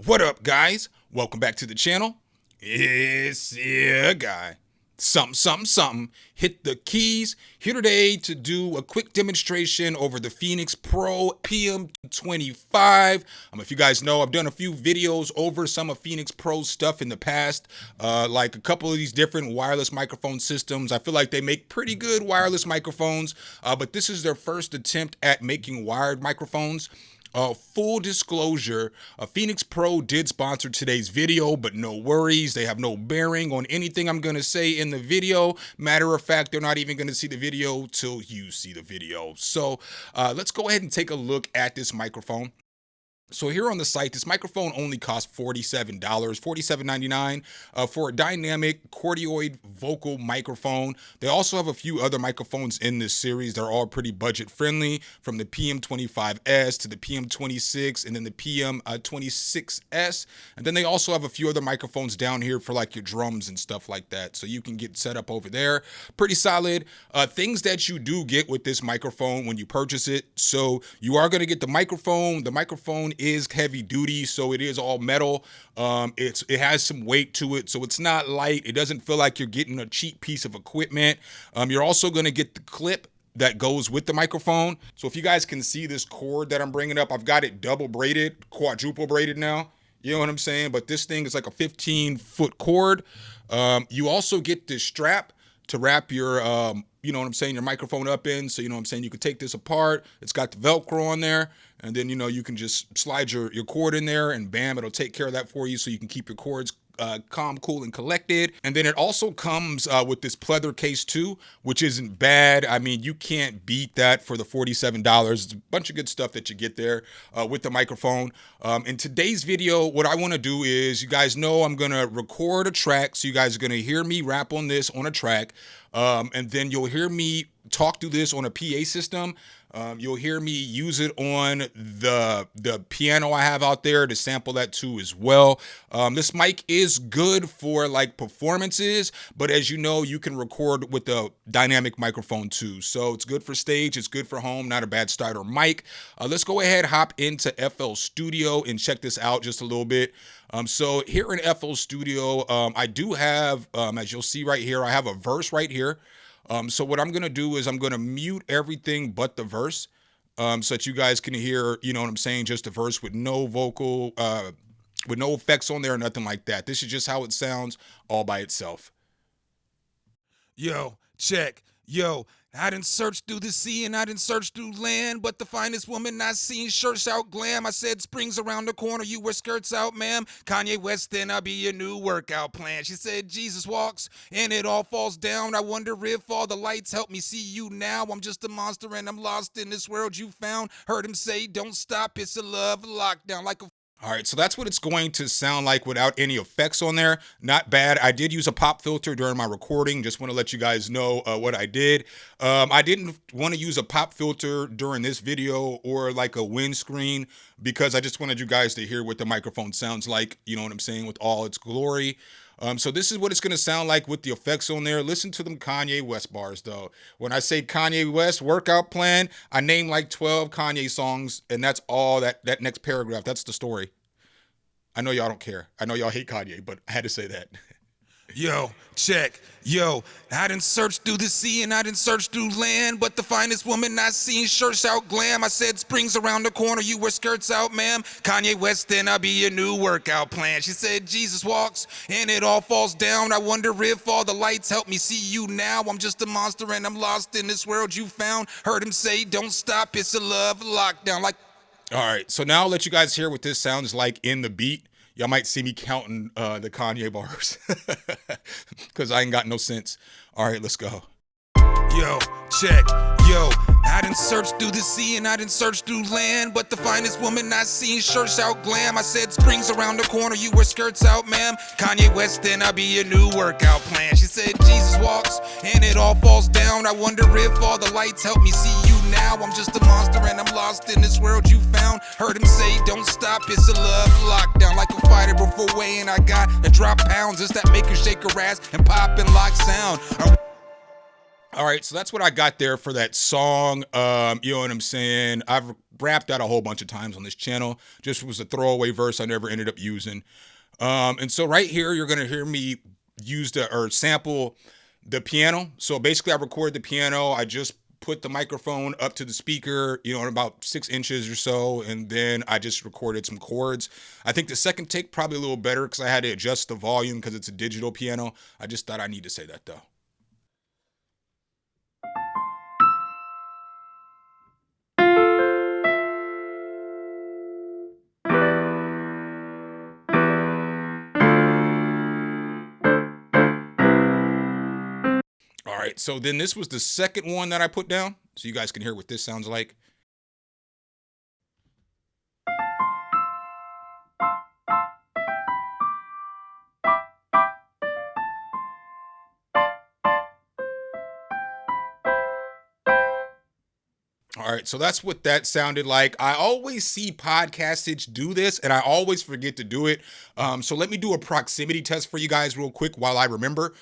What up, guys? Welcome back to the channel. It's your guy. Something. Hit the keys. Here today to do a quick demonstration over the Phenyx Pro PM-25. If you guys know, I've done a few videos over some of Phenyx Pro stuff in the past, like a couple of these different wireless microphone systems. I feel like they make pretty good wireless microphones, but this is their first attempt at making wired microphones. Full disclosure, Phenyx Pro did sponsor today's video, but no worries. They have no bearing on anything I'm going to say in the video. Matter of fact, they're not even going to see the video till you see the video. So let's go ahead and take a look at this microphone. So here on the site, this microphone only costs $47, $47.99 for a dynamic cardioid vocal microphone. They also have a few other microphones in this series. They're all pretty budget friendly, from the PM-25S to the PM-26 and then the PM-26S. And then they also have a few other microphones down here for like your drums and stuff like that. So you can get set up over there. Pretty solid. Things that you do get with this microphone when you purchase it. So you are going to get the microphone. The microphone is heavy duty, so it is all metal. It has some weight to it, so it's not light. It doesn't feel like you're getting a cheap piece of equipment. You're also going to get the clip that goes with the microphone. So if you guys can see this cord that I'm bringing up, I've got it double braided, quadruple braided now. You know what I'm saying? But this thing is like a 15-foot cord. You also get this strap to wrap your, you know what I'm saying, your microphone up in. So, you know what I'm saying, you could take this apart. It's got the Velcro on there. And then, you know, you can just slide your cord in there and bam, it'll take care of that for you so you can keep your cords calm, cool, and collected. And then it also comes with this pleather case too, which isn't bad. I mean, you can't beat that for the $47. It's a bunch of good stuff that you get there with the microphone. In today's video, what I want to do is, you guys know I'm going to record a track. So you guys are going to hear me rap on this on a track. And then you'll hear me talk through this on a PA system. You'll hear me use it on the piano I have out there to sample that too as well. This mic is good for like performances, but as you know, you can record with a dynamic microphone too. So it's good for stage, it's good for home, not a bad starter mic. Let's go ahead, hop into FL Studio and check this out just a little bit. So here in FL Studio, I do have, as you'll see right here, I have a verse right here. So what I'm going to do is I'm going to mute everything but the verse, so that you guys can hear, you know what I'm saying, just the verse with no vocal, with no effects on there or nothing like that. This is just how it sounds all by itself. Yo, check. Yo, I done searched through the sea and I done searched through land, but the finest woman I seen, shirts out glam. I said, spring's around the corner, you wear skirts out, ma'am. Kanye West, then I'll be your new workout plan. She said, Jesus walks and it all falls down. I wonder if all the lights help me see you now. I'm just a monster and I'm lost in this world you found. Heard him say, don't stop, it's a love lockdown like a... All right, so that's what it's going to sound like without any effects on there. Not bad. I did use a pop filter during my recording. Just want to let you guys know what I did. I didn't want to use a pop filter during this video or like a windscreen because I just wanted you guys to hear what the microphone sounds like, you know what I'm saying, with all its glory. So this is what it's going to sound like with the effects on there. Listen to them Kanye West bars, though. When I say Kanye West workout plan, I name like 12 Kanye songs, and that's all that next paragraph. That's the story. I know y'all don't care. I know y'all hate Kanye, but I had to say that. Yo, check. Yo, I done searched through the sea and I done searched through land, but the finest woman I seen, shirts out glam. I said, spring's around the corner, you wear skirts out, ma'am. Kanye West, then I'll be your new workout plan. She said, Jesus walks and it all falls down. I wonder if all the lights help me see you now. I'm just a monster and I'm lost in this world you found. Heard him say, don't stop, it's a love lockdown. Like, all right, so now I'll let you guys hear what this sounds like in the beat. Y'all might see me counting the Kanye bars because I ain't got no sense. All right, let's go. Yo, check. Yo, I done searched through the sea and I done searched through land, but the finest woman I seen, shirts out glam. I said, spring's around the corner, you wear skirts out, ma'am. Kanye West, then I'll be your new workout plan. She said, Jesus walks and it all falls down. I wonder if all the lights help me see you now. I'm just a monster and I'm lost in this world you found. Heard him say, don't stop, it's a love lockdown. Like a fighter before weighing, I got to drop pounds. It's that make you shake her ass and pop and lock sound. All right, so that's what I got there for that song. You know what I'm saying? I've rapped that a whole bunch of times on this channel. Just was a throwaway verse I never ended up using. And so right here, you're gonna hear me use or sample the piano. So basically, I record the piano. I just put the microphone up to the speaker, you know, in about 6 inches or so, and then I just recorded some chords. I think the second take probably a little better because I had to adjust the volume because it's a digital piano. I just thought I need to say that though. All right, so then this was the second one that I put down, so you guys can hear what this sounds like. All right, so that's what that sounded like. I always see podcasters do this, and I always forget to do it. So let me do a proximity test for you guys real quick while I remember.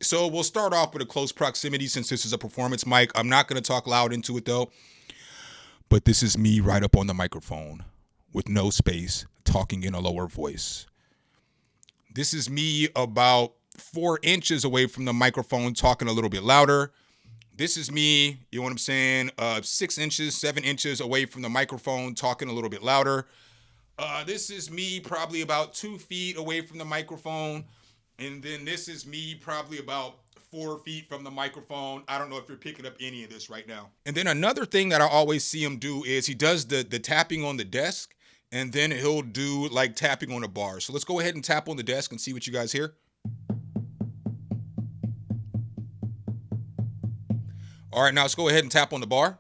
So we'll start off with a close proximity since this is a performance mic. I'm not going to talk loud into it though. But this is me right up on the microphone with no space, talking in a lower voice. This is me about 4 inches away from the microphone, talking a little bit louder. This is me, you know what I'm saying, 6 inches, 7 inches away from the microphone, talking a little bit louder. This is me probably about 2 feet away from the microphone. And then this is me probably about 4 feet from the microphone. I don't know if you're picking up any of this right now. And then another thing that I always see him do is he does the tapping on the desk, and then he'll do like tapping on a bar. So let's go ahead and tap on the desk and see what you guys hear. All right, now let's go ahead and tap on the bar.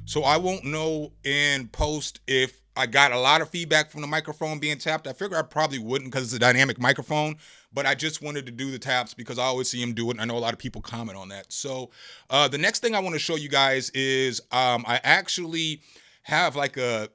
So I won't know in post if I got a lot of feedback from the microphone being tapped. I figure I probably wouldn't because it's a dynamic microphone, but I just wanted to do the taps because I always see him do it, and I know a lot of people comment on that. So the next thing I want to show you guys is I actually have like two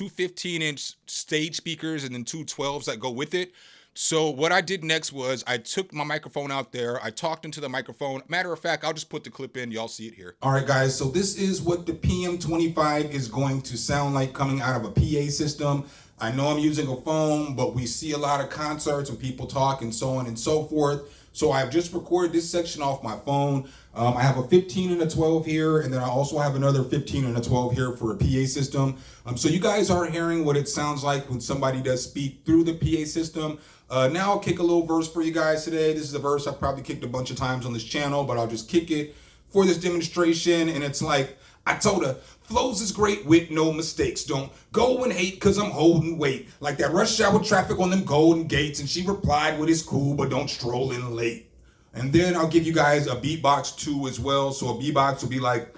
15-inch stage speakers and then two 12s that go with it. So what I did next was I took my microphone out there. I talked into the microphone. Matter of fact, I'll just put the clip in. Y'all see it here. All right, guys. So this is what the PM-25 is going to sound like coming out of a PA system. I know I'm using a phone, but we see a lot of concerts and people talk and so on and so forth. So I've just recorded this section off my phone. I have a 15 and a 12 here, and then I also have another 15 and a 12 here for a PA system. So you guys are hearing what it sounds like when somebody does speak through the PA system. Now I'll kick a little verse for you guys today. This is a verse I've probably kicked a bunch of times on this channel, but I'll just kick it for this demonstration. And it's like, I told her, flows is great with no mistakes. Don't go and hate cause I'm holding weight. Like that rush hour traffic on them golden gates. And she replied with it's cool, but don't stroll in late. And then I'll give you guys a beatbox too as well. So a beatbox will be like,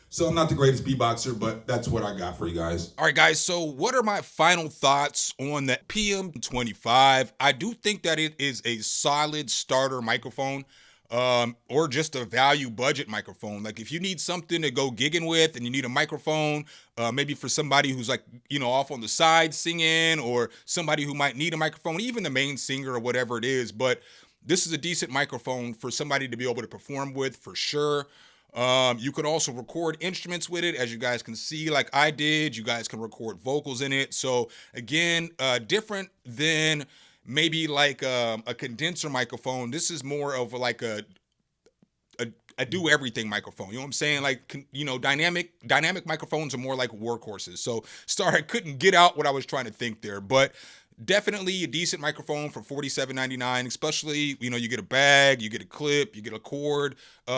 so I'm not the greatest beatboxer, but that's what I got for you guys. All right, guys, so what are my final thoughts on the PM-25? I do think that it is a solid starter microphone, or just a value budget microphone. Like if you need something to go gigging with and you need a microphone, maybe for somebody who's like, you know, off on the side singing, or somebody who might need a microphone, even the main singer or whatever it is. But this is a decent microphone for somebody to be able to perform with for sure. You can also record instruments with it, as you guys can see, like I did. You guys can record vocals in it. So again, different than maybe like a condenser microphone. This is more of like a do everything microphone. You know what I'm saying? Like, you know, dynamic microphones are more like workhorses. So sorry, I couldn't get out what I was trying to think there, but definitely a decent microphone for $47.99, especially, you know, you get a bag, you get a clip, you get a cord,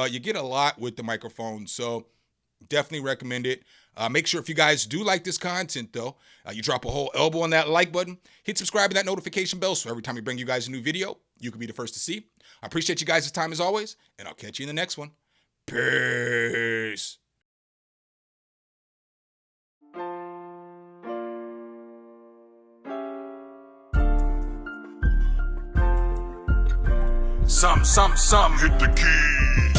you get a lot with the microphone. So definitely recommend it. Make sure if you guys do like this content though, you drop a whole elbow on that like button, hit subscribe to that notification bell so every time we bring you guys a new video, you can be the first to see. I appreciate you guys' time as always, and I'll catch you in the next one. Peace. Some, hit the keys.